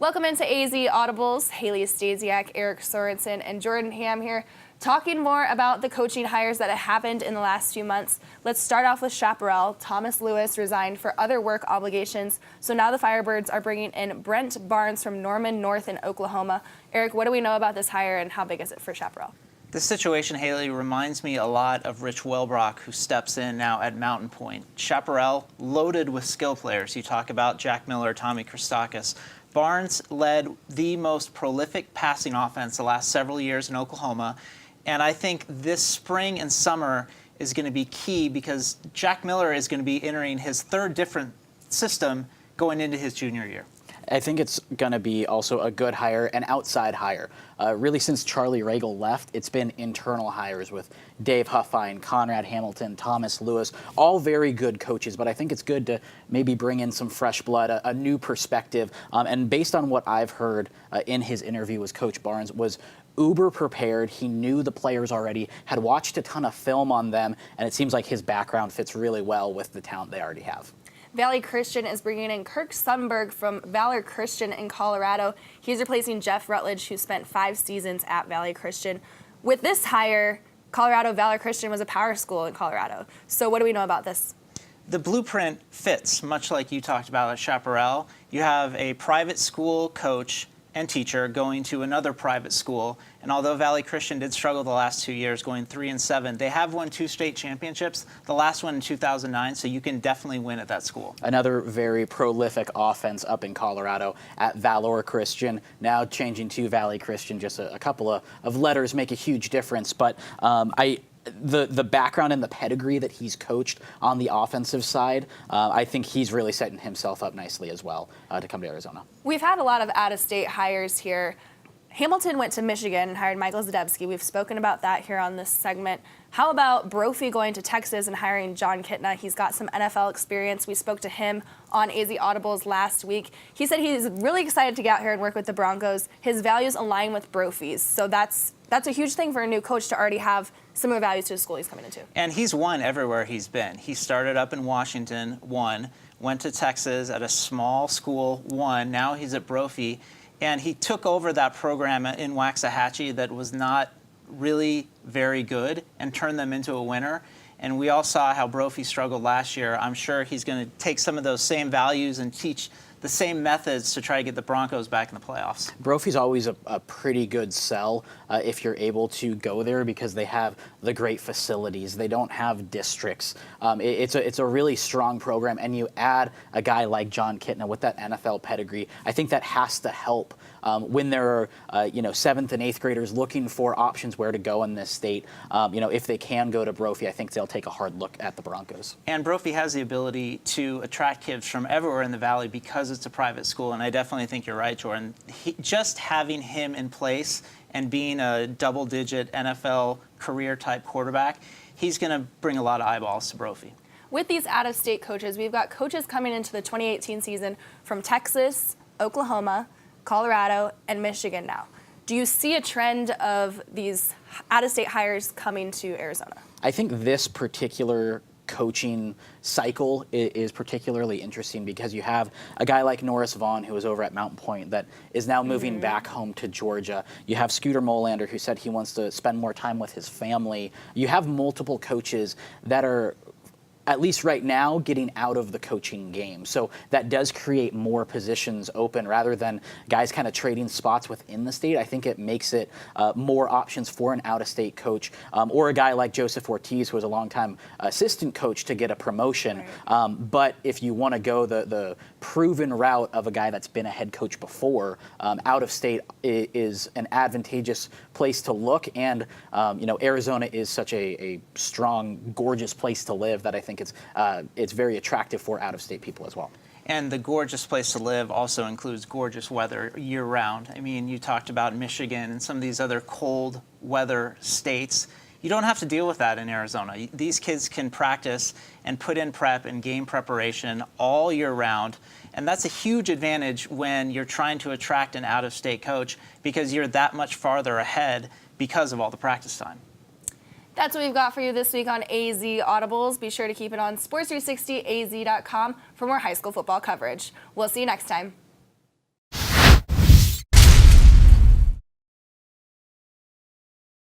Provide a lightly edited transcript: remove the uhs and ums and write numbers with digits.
Welcome into AZ Audibles. Haley Stasiak, Eric Sorensen, and Jordan Ham here, talking more about the coaching hires that have happened in the last few months. Let's start off with Chaparral. Thomas Lewis resigned for other work obligations, so now the Firebirds are bringing in Brent Barnes from Norman North in Oklahoma. Eric, what do we know about this hire, and how big is it for Chaparral? This situation, Haley, reminds me a lot of Rich Welbrock, who steps in now at Mountain Point. Chaparral, loaded with skill players. You talk about Jack Miller, Tommy Christakis. Barnes led the most prolific passing offense the last several years in Oklahoma, and I think this spring and summer is going to be key because Jack Miller is going to be entering his third different system going into his junior year. I think it's going to be also a good hire, an outside hire. Really, since Charlie Ragle left, it's been internal hires with Dave Huffine, Conrad Hamilton, Thomas Lewis, all very good coaches. But I think it's good to maybe bring in some fresh blood, a new perspective. And based on what I've heard in his interview with Coach Barnes, was uber prepared. He knew the players already, had watched a ton of film on them, and it seems like his background fits really well with the talent they already have. Valley Christian is bringing in Kirk Sundberg from Valor Christian in Colorado. He's replacing Jeff Rutledge, who spent 5 seasons at Valley Christian. With this hire, Colorado Valor Christian was a power school in Colorado. So what do we know about this? The blueprint fits, much like you talked about at Chaparral. You have a private school coach and teacher going to another private school. And although Valley Christian did struggle the last 2 years, going 3-7, they have won 2 state championships, the last one in 2009, so you can definitely win at that school. Another very prolific offense up in Colorado at Valor Christian, now changing to Valley Christian. Just a couple of letters make a huge difference, but the background and the pedigree that he's coached on the offensive side, I think he's really setting himself up nicely as well to come to Arizona. We've had a lot of out-of-state hires here. Hamilton went to Michigan and hired Michael Zdebski. We've spoken about that here on this segment. How about Brophy going to Texas and hiring John Kitna? He's got some NFL experience. We spoke to him on AZ Audibles last week. He said he's really excited to get out here and work with the Broncos. His values align with Brophy's, so that's a huge thing for a new coach to already have similar values to the school he's coming into. And he's won everywhere he's been. He started up in Washington, won, went to Texas at a small school, won. Now he's at Brophy. And he took over that program in Waxahachie that was not really very good and turned them into a winner. And we all saw how Brophy struggled last year. I'm sure he's going to take some of those same values and teach the same methods to try to get the Broncos back in the playoffs. Brophy's always a pretty good sell if you're able to go there because they have the great facilities. They don't have districts. It's a really strong program, and you add a guy like John Kitna with that NFL pedigree. I think that has to help when there are 7th and 8th graders looking for options where to go in this state. If they can go to Brophy, I think they'll take a hard look at the Broncos. And Brophy has the ability to attract kids from everywhere in the Valley because it's a private school, and I definitely think you're right, Jordan. Just having him in place and being a double-digit NFL career-type quarterback, he's going to bring a lot of eyeballs to Brophy. With these out-of-state coaches, we've got coaches coming into the 2018 season from Texas, Oklahoma, Colorado, and Michigan now. Do you see a trend of these out-of-state hires coming to Arizona? I think this particular coaching cycle is particularly interesting because you have a guy like Norris Vaughn, who was over at Mountain Point, that is now moving back home to Georgia. You have Scooter Molander, who said he wants to spend more time with his family. You have multiple coaches that are, at least right now, getting out of the coaching game. So that does create more positions open rather than guys kind of trading spots within the state. I think it makes it more options for an out-of-state coach or a guy like Joseph Ortiz, who was a longtime assistant coach, to get a promotion. Right. But if you want to go the proven route of a guy that's been a head coach before, out-of-state is an advantageous place to look. And, Arizona is such a strong, gorgeous place to live that I think it's very attractive for out-of-state people as well. And the gorgeous place to live also includes gorgeous weather year-round. I mean, you talked about Michigan and some of these other cold weather states. You don't have to deal with that in Arizona. These kids can practice and put in prep and game preparation all year round. And that's a huge advantage when you're trying to attract an out-of-state coach because you're that much farther ahead because of all the practice time. That's what we've got for you this week on AZ Audibles. Be sure to keep it on sports360az.com for more high school football coverage. We'll see you next time.